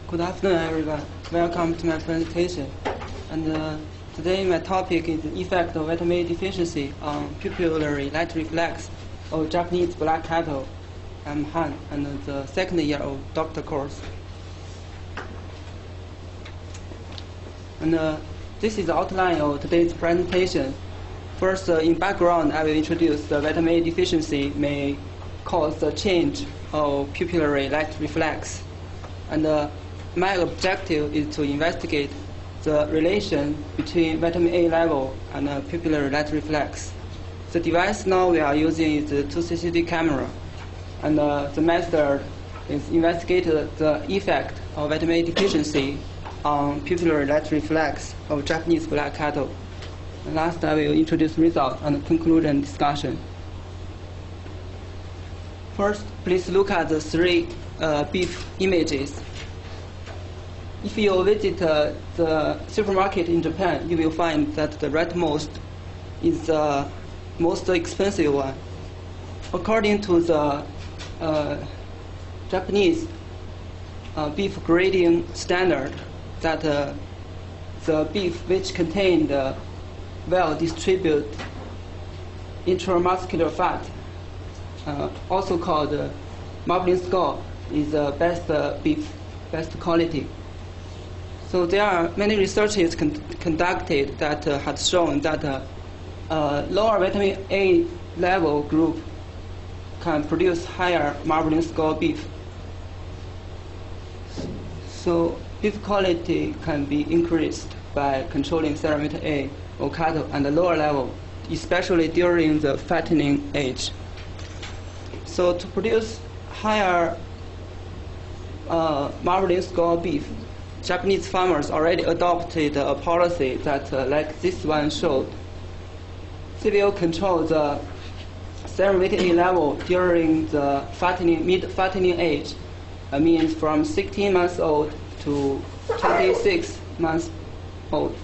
Good afternoon, everyone. Welcome to my presentation. And today my topic is the effect of vitamin A deficiency on pupillary light reflex of Japanese black cattle. I'm Han, and the second year of doctor course. And this is the outline of today's presentation. First, in background, I will introduce the vitamin A deficiency may cause the change of pupillary light reflex. And my objective is to investigate the relation between vitamin A level and pupillary light reflex. The device now we are using is the 2CCD camera, and the method is investigate the effect of vitamin A deficiency on pupillary light reflex of Japanese black cattle. And last, I will introduce results and conclusion discussion. First, please look at the three beef images. If you visit the supermarket in Japan, you will find that the rightmost is the most expensive one. According to the Japanese beef grading standard, that the beef which contained well-distributed intramuscular fat, also called marbling skull, is the best beef, best quality. So there are many researches conducted that had shown that lower vitamin A level group can produce higher marbling skull beef. So beef quality can be increased by controlling serum vitamin A of cattle at the lower level, especially during the fattening age. So to produce higher marbling skull beef, Japanese farmers already adopted a policy that, like this one showed, they will control the serum vitamin A level during the mid-fattening age, means from 16 months old to 26 months old,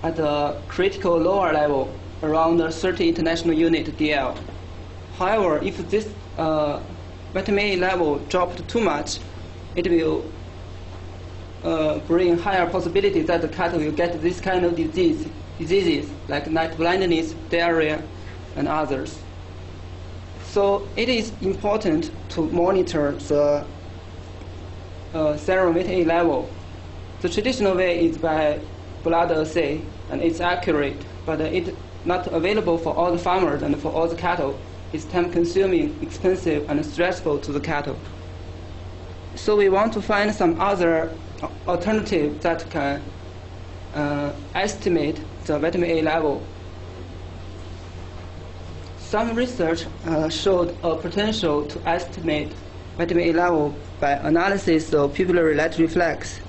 at a critical lower level, around 30 international unit DL. However, if this vitamin A level dropped too much, it will bring higher possibility that the cattle will get this kind of diseases like night blindness, diarrhea, and others. So it is important to monitor the serum vitamin A level. The traditional way is by blood assay, and it's accurate, but it's not available for all the farmers and for all the cattle. It's time-consuming, expensive, and stressful to the cattle. So we want to find some other alternative that can estimate the vitamin A level. Some research showed a potential to estimate vitamin A level by analysis of pupillary light reflex.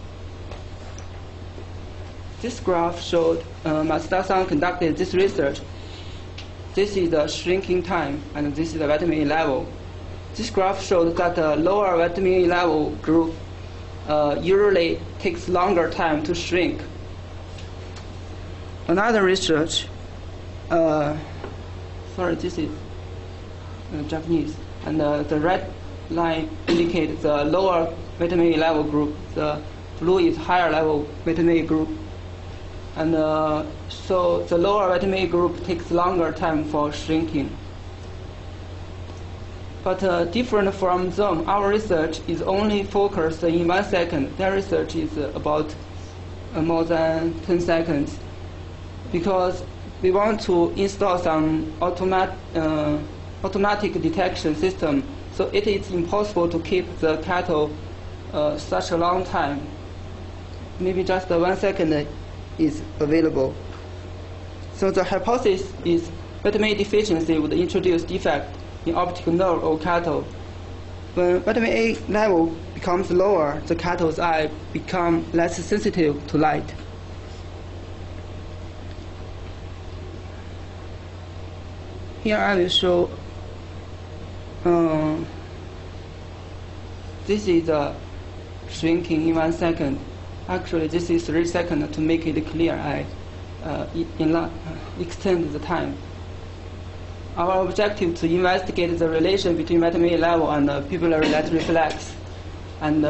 This graph showed Matsuda-san conducted this research. This is the shrinking time, and this is the vitamin A level. This graph showed that the lower vitamin A level group usually takes longer time to shrink. Another research, this is Japanese, and the red line indicates the lower vitamin A level group. The blue is higher level vitamin A group. And so the lower vitamin A group takes longer time for shrinking. But different from them, our research is only focused in 1 second. Their research is about more than 10 seconds, because we want to install some automatic detection system, so it is impossible to keep the cattle such a long time. Maybe just 1 second is available. So the hypothesis is vitamin A deficiency would introduce defect in optic nerve of cattle. When vitamin A level becomes lower, the cattle's eye become less sensitive to light. Here I will show, this is shrinking in 1 second. Actually, this is 3 seconds to make it clear. I extend the time. Our objective to investigate the relation between vitamin A level and pupillary light reflex. and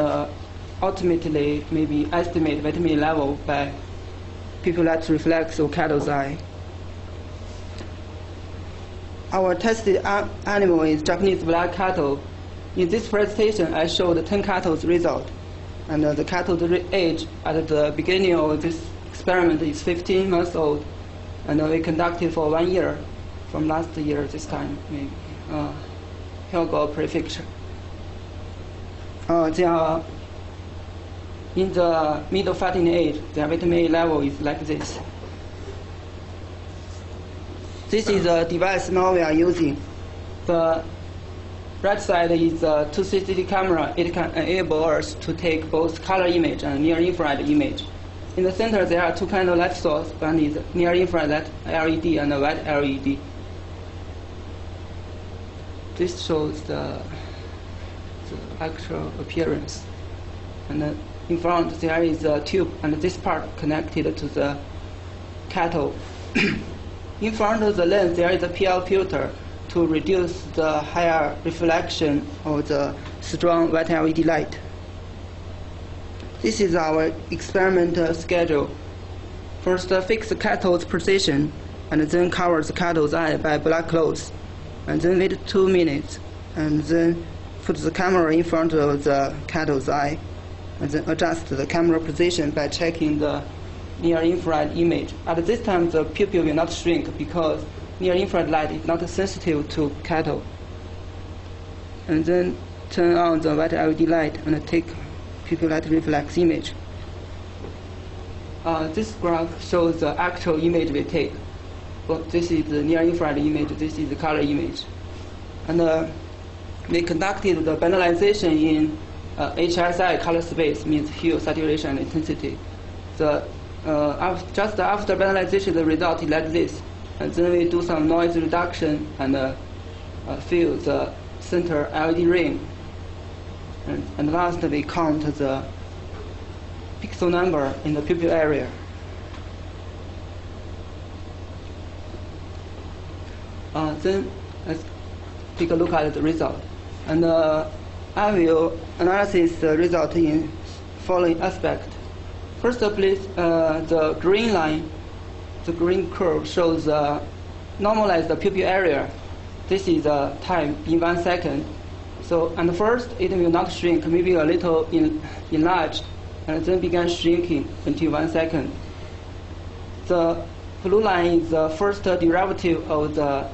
ultimately maybe estimate vitamin A level by pupillate reflex or cattle's eye. Our tested animal is Japanese black cattle. In this presentation, I showed 10 cattle's result, and the cattle's age at the beginning of this experiment is 15 months old, and we conducted for 1 year, from last year this time, maybe, Hyogo Prefecture. They are in the middle fattening age. Their vitamin A level is like this. This is a device now we are using. The right side is a 260 camera. It can enable us to take both color image and near-infrared image. In the center, there are two kinds of light source. One is near-infrared LED and a white LED. This shows the actual appearance. And in front, there is a tube, and this part connected to the cattle. In front of the lens, there is a PL filter to reduce the higher reflection of the strong white LED light. This is our experimental schedule. First, fix the cattle's position, and then cover the cattle's eye by black cloth, and then wait 2 minutes, and then put the camera in front of the cattle's eye, and then adjust the camera position by checking the near-infrared image. At this time, the pupil will not shrink because near-infrared light is not sensitive to cattle. And then turn on the white LED light and take pupillate reflex image. This graph shows the actual image we take. Well, this is the near-infrared image, this is the color image. And we conducted the banalization in HSI color space, means hue, saturation, and intensity. Just after banalization, the result is like this. And then we do some noise reduction and fill the center LED ring. And last, we count the pixel number in the pupil area. Then let's take a look at the result. And I will analyze the result in following aspect. First, please, the green line, the green curve shows normalized pupil area. This is the time in 1 second. So, and first, it will not shrink, maybe a little enlarged, and then begin shrinking until 1 second. The blue line is the first derivative of the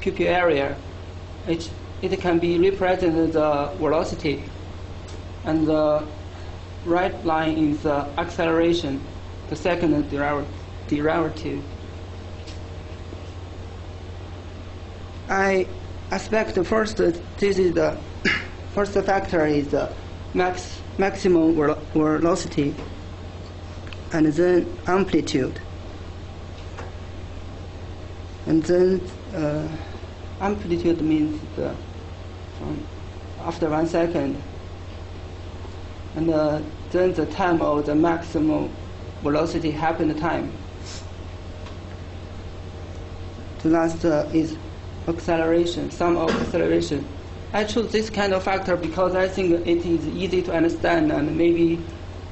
pupil area. It can be represented the velocity, and the right line is the acceleration, the second derivative. I expect first, this is the first factor is the maximum velocity, and then amplitude, and then amplitude means after 1 second, and then the time of the maximum velocity happen time. The last is acceleration, sum of acceleration. I chose this kind of factor because I think it is easy to understand and maybe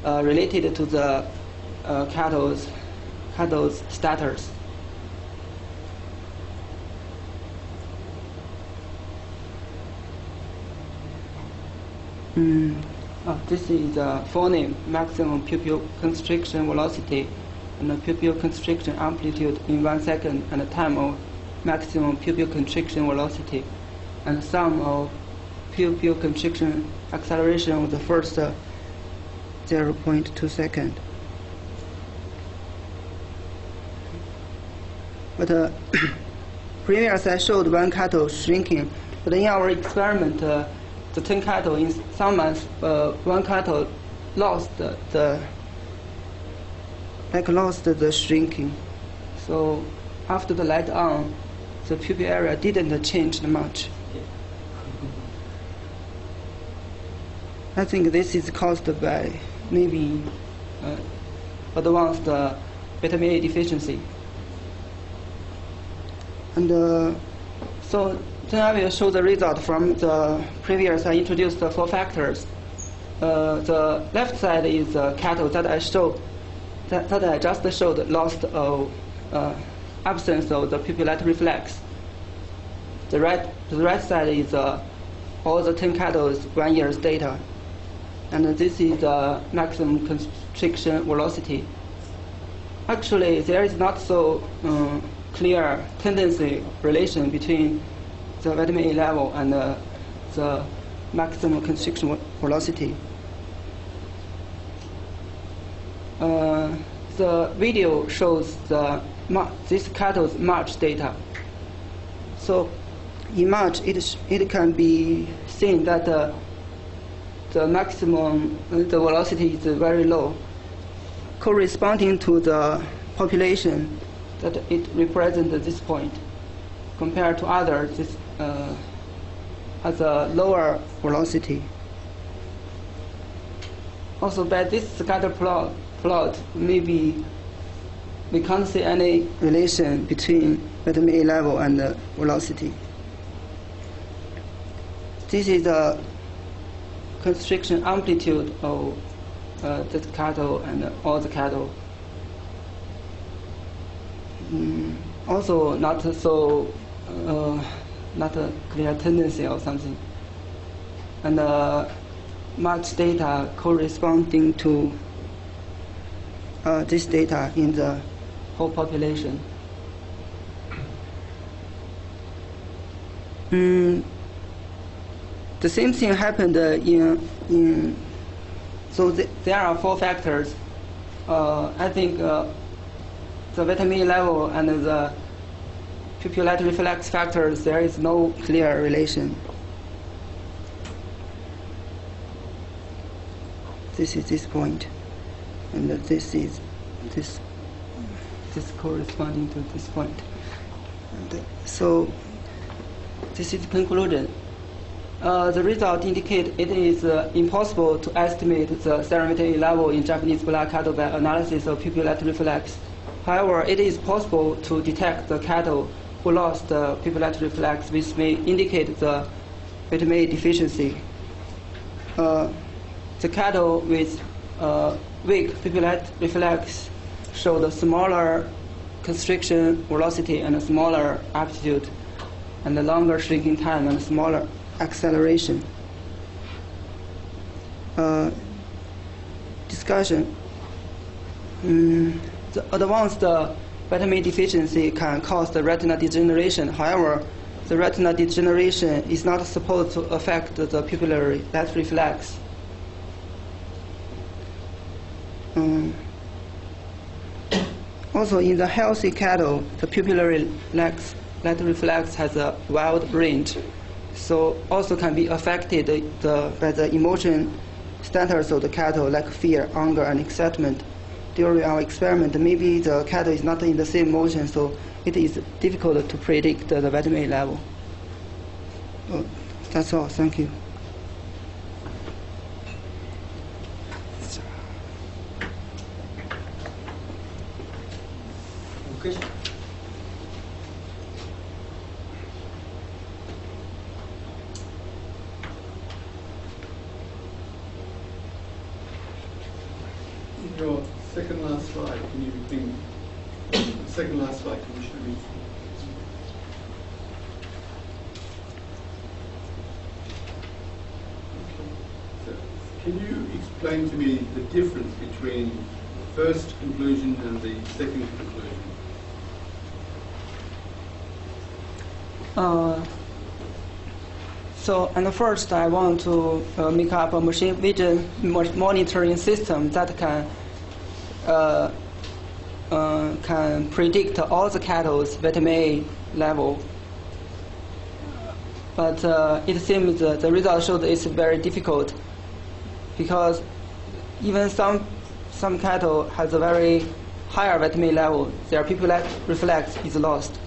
related to the cattle's status. This is the phoneme, maximum pupil constriction velocity, and the pupil constriction amplitude in 1 second, and the time of maximum pupil constriction velocity, and sum of pupil constriction acceleration of the first 0.2 seconds. But previous I showed 1 cattle shrinking, but in our experiment, the 10 cattle in some months, 1 cattle lost the shrinking. So after the light on, the pupil area didn't change much. I think this is caused by maybe advanced vitamin A deficiency. And so then I will show the result from the previous. I introduced the 4 factors. the left side is the cattle that I showed, that I just showed lost of absence of the pupillate reflex. The right side is all the 10 cattle 1 year's data, and this is the maximum constriction velocity. Actually, there is not so clear tendency relation between the vitamin A level and the maximum constriction velocity. The video shows this cattle's March data. So in March, it can be seen that the maximum the velocity is very low, corresponding to the population that it represents at this point, compared to others. This has a lower velocity. Also, by this scatter plot, maybe we can't see any relation between vitamin A level and the velocity. This is the constriction amplitude of this cattle and all the cattle. Also, not so, not a clear tendency or something. And March data corresponding to this data in the whole population. The same thing happened in so there are 4 factors. I think the vitamin A level and the pupillate reflex factors, there is no clear relation. This is this point, and this is this corresponding to this point. And so this is the conclusion. The result indicate it is impossible to estimate the serum vitamin A level in Japanese black cattle by analysis of pupillate reflex. However, it is possible to detect the cattle who lost the pupillate reflex, which may indicate the vitamin A deficiency. The cattle with weak pupillate reflex showed a smaller constriction velocity and a smaller amplitude, and a longer shrinking time and smaller acceleration. Discussion. The advanced vitamin deficiency can cause the retina degeneration. However, the retina degeneration is not supposed to affect the pupillary light reflex. Also, in the healthy cattle, the pupillary light reflex has a wide range, so also can be affected by the emotion status of the cattle, like fear, anger, and excitement. During our experiment, maybe the cattle is not in the same motion, so it is difficult to predict the vitamin A level. That's all. Thank you. Okay. Your second last slide, can you think? The second last slide, can you show me? Okay. So, can you explain to me the difference between the first conclusion and the second conclusion? So, and first I want to make up a machine vision monitoring system that can predict all the cattle's vitamin A level. But it seems the result showed it's very difficult, because even some cattle has a very higher vitamin A level, their pupillate reflex is lost.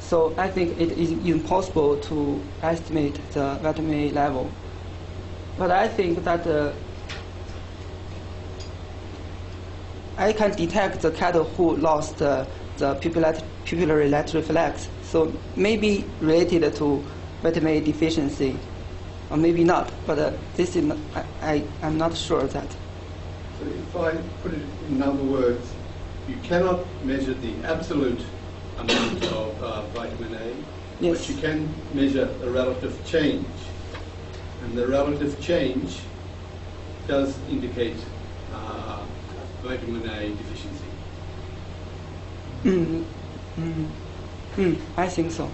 So I think it is impossible to estimate the vitamin A level. But I think that I can detect the cattle who lost the pupillary light reflex. So maybe related to vitamin A deficiency. or maybe not. But this is not, I'm not sure of that. So if I put it in other words, you cannot measure the absolute amount of vitamin A, Yes. but you can measure the relative change. And the relative change does indicate vitamin A deficiency. I think so.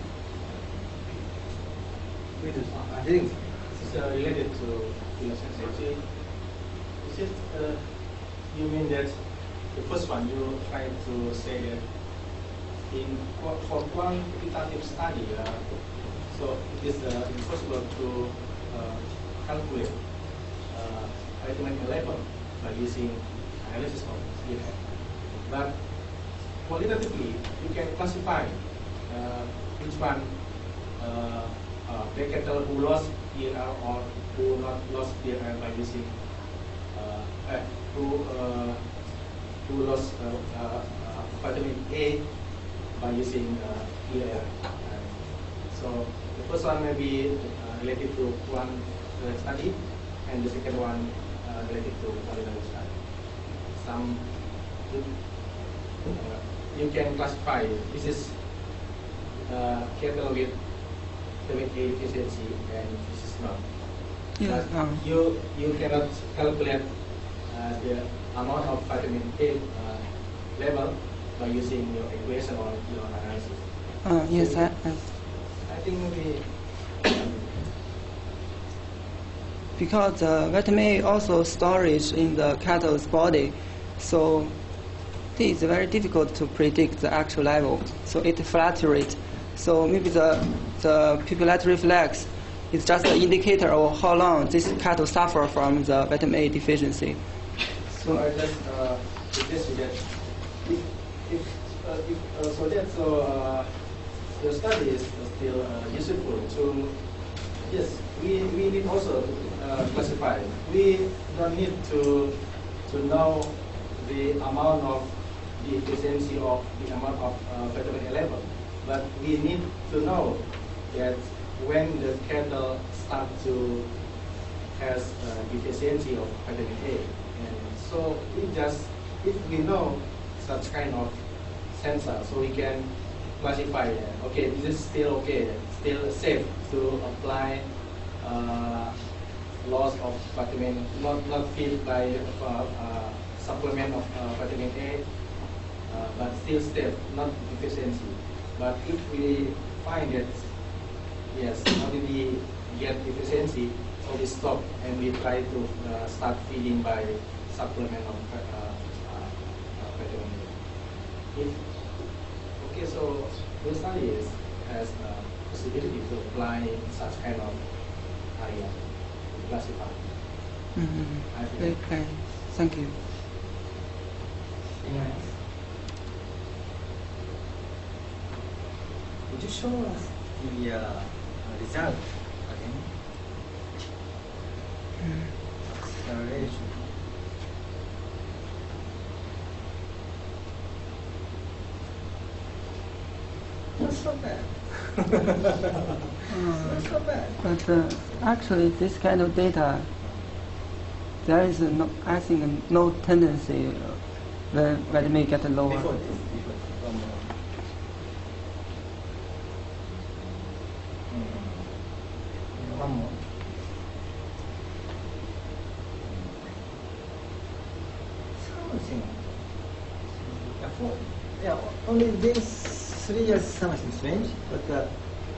I think it's related to philosophy. Is it, you mean that the first one you try to say that for quantitative study, so it is impossible to calculate vitamin A level by using analysis of pH. But qualitatively, you can classify which one the cattle who lost PLR or who not lost PLR by using who lost vitamin A by using PLR. So the first one may be related to one study, and the second one related to qualitative study. Some you can classify this is cattle with vitamin A deficiency and this is not. Yes. You cannot calculate the amount of vitamin A level by using your equation or your analysis. Yes, so I think maybe because vitamin A also storage in the cattle's body, so it is very difficult to predict the actual level. So it fluctuates. So maybe the pupillary reflex is just an indicator of how long this cattle suffer from the vitamin A deficiency. So I just suggest that the study is still useful to. Yes, we need also classify. We don't need to know the amount of the efficiency of the amount of vitamin A level, but we need to know that when the cattle start to has deficiency of vitamin A, and so if we know such kind of sensor, so we can classify. Okay, this is still okay, still safe to apply loss of vitamin, not filled by supplement of vitamin A, but still safe, not deficiency. But if we find that yes, already get deficiency, so we stop and we try to start feeding by supplement of vitamin A. Okay, so the study has a possibility to apply such kind of area to classify. I think. Okay, thank you. Anyone else? Would you show us the result again? Acceleration. That's not bad. That's not bad. But actually, this kind of data, there is no, I think, no tendency when vitamin get lower. Before this, one more. One more. Something. Only these 3 years something strange, but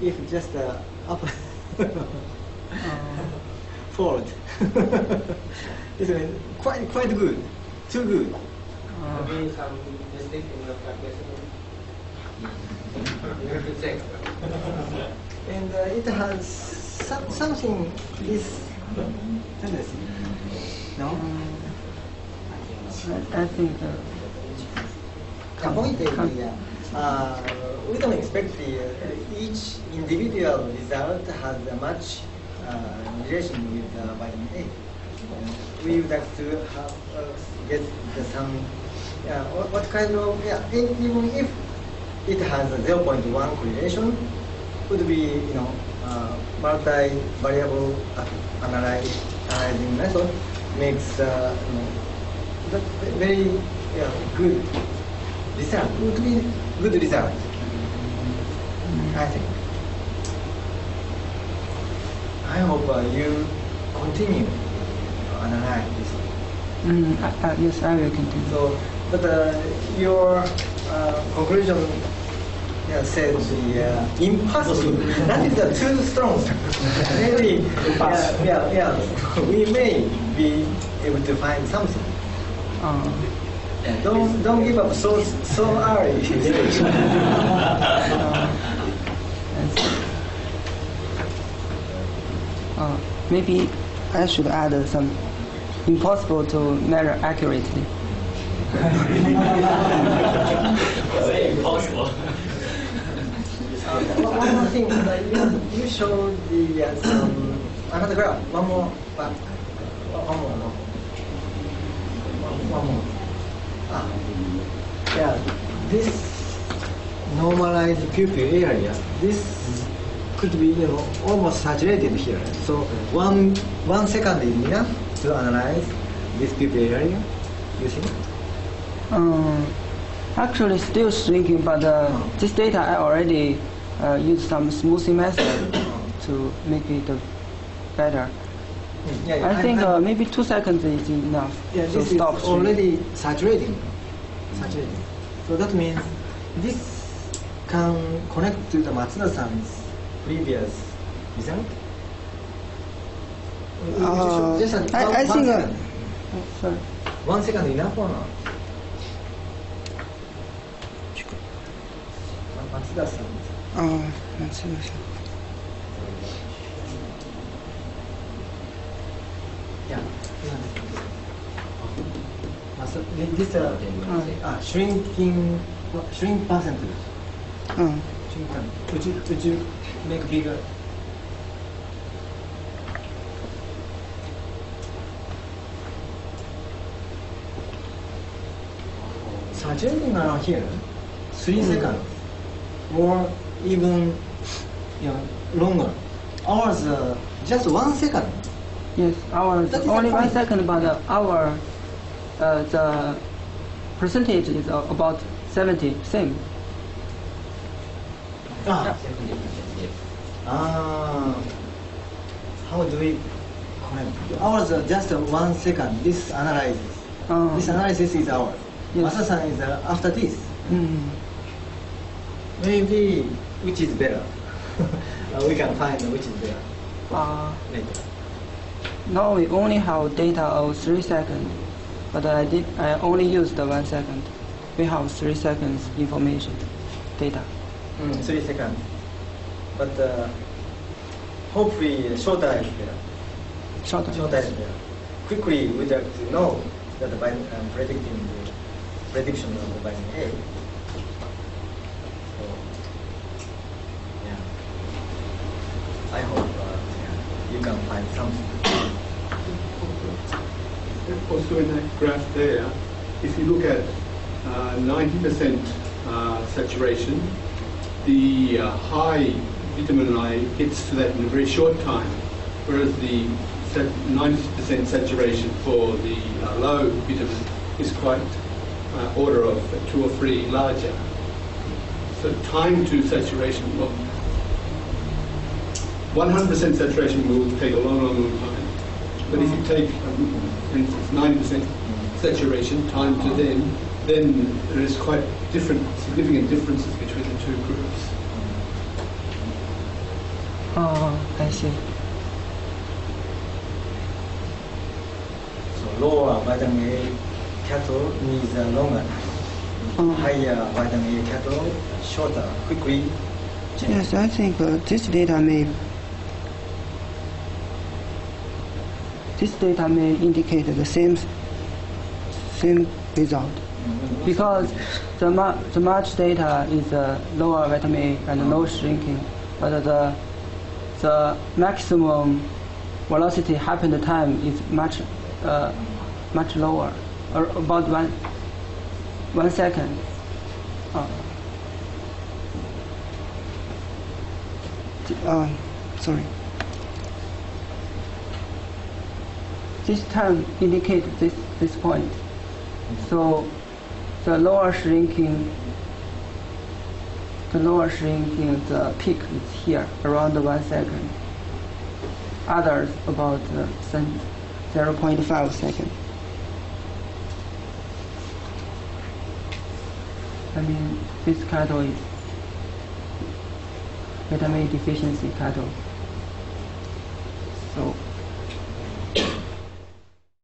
if just up forward, it's quite good, too good. Maybe some mistake in the calculation. You have to check. And it has something this tendency. No? I think The point is, we don't expect each individual result has a much relation with vitamin A. We would like to have, get some, what kind of, even if it has a 0.1 correlation, would be, multi-variable analyzing method makes very good result. Would be good result, I think. I hope you continue to analyze this. Yes, I will continue. So, but your conclusion said the impossible. That is too strong. Maybe, we may be able to find something. Don't give up so early. Maybe I should add some impossible to measure accurately. Very impossible. One more thing, you showed the another graph. One more. Yeah, this normalized pupil area. This could be almost saturated here. So 1 second is enough to analyze this pupil area. You think? Actually, still shrinking, but this data I already used some smoothing method to make it better. I think maybe 2 seconds is enough to stop is shrinking. Already saturating. So that means this can connect to the Matsuda-san's previous result. I think. Sorry. 1 second enough or not? Matsuda-san. Matsuda-san. Yeah. So this shrink percentage. Would you make bigger? Saturating around here, 3 seconds, or even longer. Ours just 1 second. Yes, ours only 1 second, but our the percentage is about 70, same. How do we connect? Ours just 1 second. This analysis. This analysis is ours. Yes. Masa-san is after this. Maybe which is better? We can find which is better later. Now we only have data of 3 seconds, but I only used the 1 second. We have 3 seconds information data. 3 seconds. But hopefully shorter is better. Shorter is better. Quickly we'd like to know that predicting the prediction of the vitamin A. So, yeah. I hope you can find something. Also in that graph there, if you look at 90% saturation, the high vitamin I gets to that in a very short time, whereas the 90% saturation for the low vitamin is quite order of 2 or 3 larger. So time to saturation, 100% saturation will take a long time. But if you take, for instance, 90% saturation, time to then there is quite significant differences between the two groups. I see. So lower vitamin A cathode needs longer. Higher vitamin A cathode, shorter, quickly change. Yes, I think this data may indicate the same result, because the much data is lower vitamin A and no shrinking, but the maximum velocity happened time is much lower, or about 1 second. sorry. This term indicates this point. So the lower shrinking, the peak is here, around 1 second. Others about 0.5 second. I mean, this cattle is vitamin A deficiency cattle. So